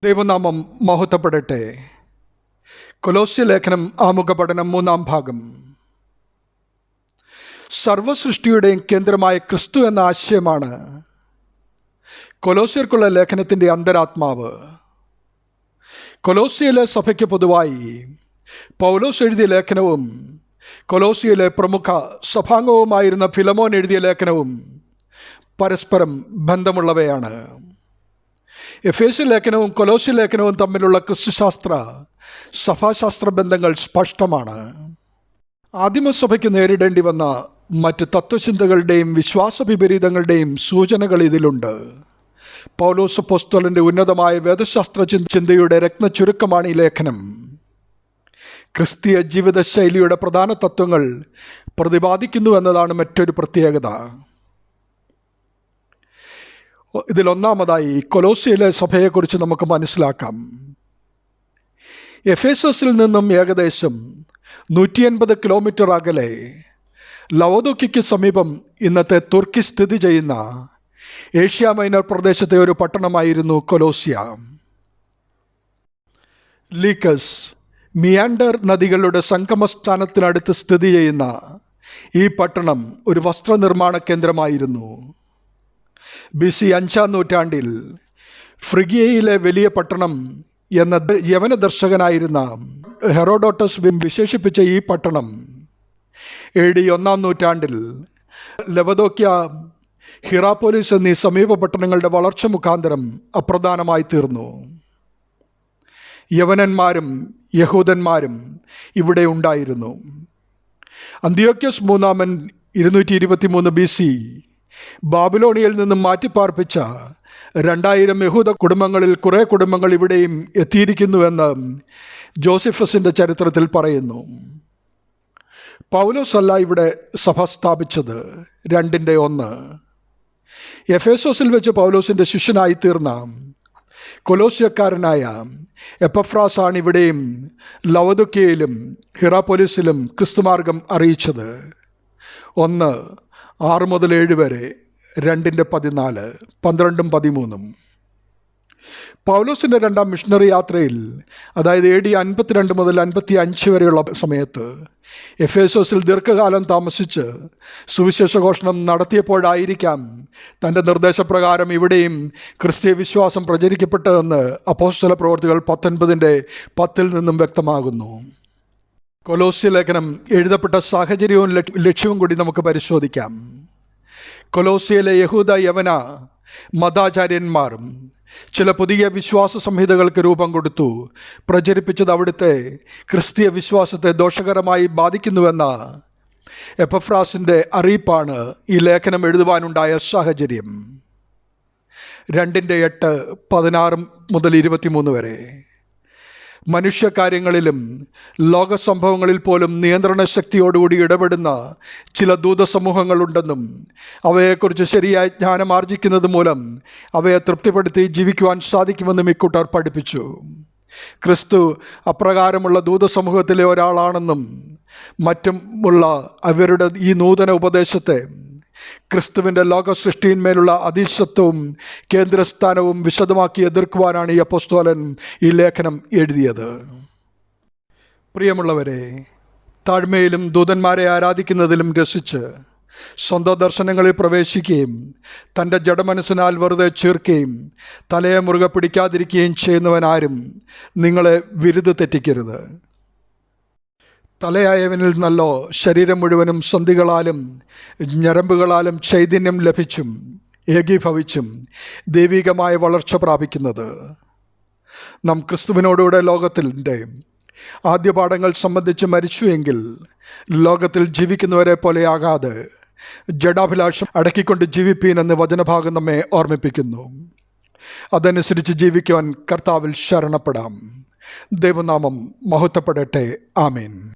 ദൈവനാമം മഹത്വപ്പെടട്ടെ. കൊലോസ്യ ലേഖനം ആമുഖ പഠനം 3-ാം ഭാഗം. സർവസൃഷ്ടിയുടെയും കേന്ദ്രമായ ക്രിസ്തു എന്ന ആശയമാണ് കൊലോസ്യർക്കുള്ള ലേഖനത്തിൻ്റെ അന്തരാത്മാവ്. കൊലോസ്യയിലെ സഭയ്ക്ക് പൊതുവായി പൗലോസ് എഴുതിയ ലേഖനവും കൊലോസ്യയിലെ പ്രമുഖ സഭാംഗവുമായിരുന്ന ഫിലമോൻ എഴുതിയ ലേഖനവും പരസ്പരം ബന്ധമുള്ളവയാണ്. എഫേസ്യ ലേഖനവും കൊലോസ്യ ലേഖനവും തമ്മിലുള്ള ക്രിസ്തുശാസ്ത്ര സഭാശാസ്ത്ര ബന്ധങ്ങൾ സ്പഷ്ടമാണ്. ആദിമസഭയ്ക്ക് നേരിടേണ്ടി വന്ന മറ്റ് തത്വചിന്തകളുടെയും വിശ്വാസ വിപരീതങ്ങളുടെയും സൂചനകൾ ഇതിലുണ്ട്. പൗലോസ് അപ്പോസ്തലൻ്റെ ഉന്നതമായ വേദശാസ്ത്ര ചിന്തയുടെ രത്നച്ചുരുക്കമാണ് ഈ ലേഖനം. ക്രിസ്തീയ ജീവിതശൈലിയുടെ പ്രധാന തത്വങ്ങൾ പ്രതിപാദിക്കുന്നു എന്നതാണ് മറ്റൊരു പ്രത്യേകത. ഇതിലൊന്നാമതായി കൊലോസ്യയിലെ സഭയെക്കുറിച്ച് നമുക്ക് മനസ്സിലാക്കാം. എഫേസസിൽ നിന്നും ഏകദേശം 180 കിലോമീറ്റർ അകലെ ലവോദോക്യയ്ക്ക് സമീപം ഇന്നത്തെ തുർക്കി സ്ഥിതി ചെയ്യുന്ന ഏഷ്യ മൈനർ പ്രദേശത്തെ ഒരു പട്ടണമായിരുന്നു കൊലോസ്യ. ലീക്കസ്, മിയാൻഡർ നദികളുടെ സംഗമസ്ഥാനത്തിനടുത്ത് സ്ഥിതി ചെയ്യുന്ന ഈ പട്ടണം ഒരു വസ്ത്രനിർമ്മാണ കേന്ദ്രമായിരുന്നു. BC 5-ാം നൂറ്റാണ്ടിൽ ഫ്രിഗിയയിലെ വലിയ പട്ടണം എന്ന യവന ദർശകനായിരുന്ന ഹെറോഡോട്ടസ് വിശേഷിപ്പിച്ച ഈ പട്ടണം AD 1-ാം നൂറ്റാണ്ടിൽ ലവദോക്യ, ഹിറാപ്പോലിസ് എന്നീ സമീപ പട്ടണങ്ങളുടെ വളർച്ച മുഖാന്തരം അപ്രധാനമായി തീർന്നു. യവനന്മാരും യഹൂദന്മാരും ഇവിടെ ഉണ്ടായിരുന്നു. അന്ത്യോക്യസ് മൂന്നാമൻ 223 BC ബാബിലോണിയയിൽ നിന്നും മാറ്റിപ്പാർപ്പിച്ച 2000 യഹൂദ കുടുംബങ്ങളിൽ കുറേ കുടുംബങ്ങൾ ഇവിടെയും എത്തിയിരിക്കുന്നുവെന്ന് ജോസിഫസിൻ്റെ ചരിത്രത്തിൽ പറയുന്നു. പൗലോസ് അല്ല ഇവിടെ സഭ സ്ഥാപിച്ചത്. 2-1 എഫേസോസിൽ വെച്ച് പൗലോസിൻ്റെ ശിഷ്യനായി തീർന്ന കൊലോസ്യക്കാരനായ എപ്പഫ്രാസ് ആണ് ഇവിടെയും ലവദോക്യയിലും ഹിറാപ്പൊലിസിലും ക്രിസ്തുമാർഗം അറിയിച്ചത്. 1:6-7 വരെ, 2-14, 12-13. പൗലോസിൻ്റെ 2-ാം മിഷണറി യാത്രയിൽ, അതായത് AD 52 മുതൽ 55 വരെയുള്ള സമയത്ത് എഫേസോസിൽ ദീർഘകാലം താമസിച്ച് സുവിശേഷഘോഷണം നടത്തിയപ്പോഴായിരിക്കാം തൻ്റെ നിർദ്ദേശപ്രകാരം ഇവിടെയും ക്രിസ്തീയ വിശ്വാസം പ്രചരിക്കപ്പെട്ടതെന്ന് അപ്പോസ്തല പ്രവൃത്തികൾ 19-10 നിന്നും വ്യക്തമാകുന്നു. കൊലോസ്യ ലേഖനം എഴുതപ്പെട്ട സാഹചര്യവും ലക്ഷ്യവും കൂടി നമുക്ക് പരിശോധിക്കാം. കൊലോസ്യയിലെ യഹൂദ യവന മതാചാര്യന്മാരും ചില പുതിയ വിശ്വാസ സംഹിതകൾക്ക് രൂപം കൊടുത്തു. പ്രചരിപ്പിച്ചത് അവിടുത്തെ ക്രിസ്തീയ വിശ്വാസത്തെ ദോഷകരമായി ബാധിക്കുന്നുവെന്ന എപ്പഫ്രാസിൻ്റെ അറിയിപ്പാണ് ഈ ലേഖനം എഴുതുവാനുണ്ടായ സാഹചര്യം. 2-8, 16 മുതൽ 23 വരെ. മനുഷ്യകാര്യങ്ങളിലും ലോകസംഭവങ്ങളിൽ പോലും നിയന്ത്രണ ശക്തിയോടുകൂടി ഇടപെടുന്ന ചില ദൂതസമൂഹങ്ങളുണ്ടെന്നും അവയെക്കുറിച്ച് ശരിയായ ജ്ഞാനം ആർജിക്കുന്നത് മൂലം അവയെ തൃപ്തിപ്പെടുത്തി ജീവിക്കുവാൻ സാധിക്കുമെന്നും ഇക്കൂട്ടർ പഠിപ്പിച്ചു. ക്രിസ്തു അപ്രകാരമുള്ള ദൂതസമൂഹത്തിലെ ഒരാളാണെന്നും മറ്റുമുള്ള അവരുടെ ഈ നൂതന ഉപദേശത്തെ ക്രിസ്തുവിൻ്റെ ലോക സൃഷ്ടിയിന്മേലുള്ള അധീശത്വവും കേന്ദ്രസ്ഥാനവും വിശദമാക്കി എതിർക്കുവാനാണ് ഈ അപ്പോസ്തലൻ ഈ ലേഖനം എഴുതിയത്. പ്രിയമുള്ളവരെ, താഴ്മയിലും ദൂതന്മാരെ ആരാധിക്കുന്നതിലും രസിച്ച് സ്വന്തം ദർശനങ്ങളിൽ പ്രവേശിക്കുകയും തൻ്റെ ജഡമനസ്സിനാൽ വെറുതെ ചീർക്കുകയും തലയെ മുറുകെ പിടിക്കാതിരിക്കുകയും ചെയ്യുന്നവനാരും നിങ്ങളെ വിരുത് തെറ്റിക്കരുത്. തലയായവനിൽ നല്ലോ ശരീരം മുഴുവനും സന്ധികളാലും ഞരമ്പുകളാലും ചൈതന്യം ലഭിച്ചും ഏകീഭവിച്ചും ദൈവികമായ വളർച്ച പ്രാപിക്കുന്നത്. നാം ക്രിസ്തുവിനോടുകൂടെ ലോകത്തിൻ്റെ ആദ്യ പാഠങ്ങൾ സംബന്ധിച്ച് മരിച്ചുവെങ്കിൽ ലോകത്തിൽ ജീവിക്കുന്നവരെ പോലെയാകാതെ ജഡാഭിലാഷം അടക്കിക്കൊണ്ട് ജീവിപ്പീനെന്ന് വചനഭാഗം നമ്മെ ഓർമ്മിപ്പിക്കുന്നു. അതനുസരിച്ച് ജീവിക്കുവാൻ കർത്താവിൽ ശരണപ്പെടാം. ദൈവനാമം മഹത്വപ്പെടട്ടെ. ആമേൻ.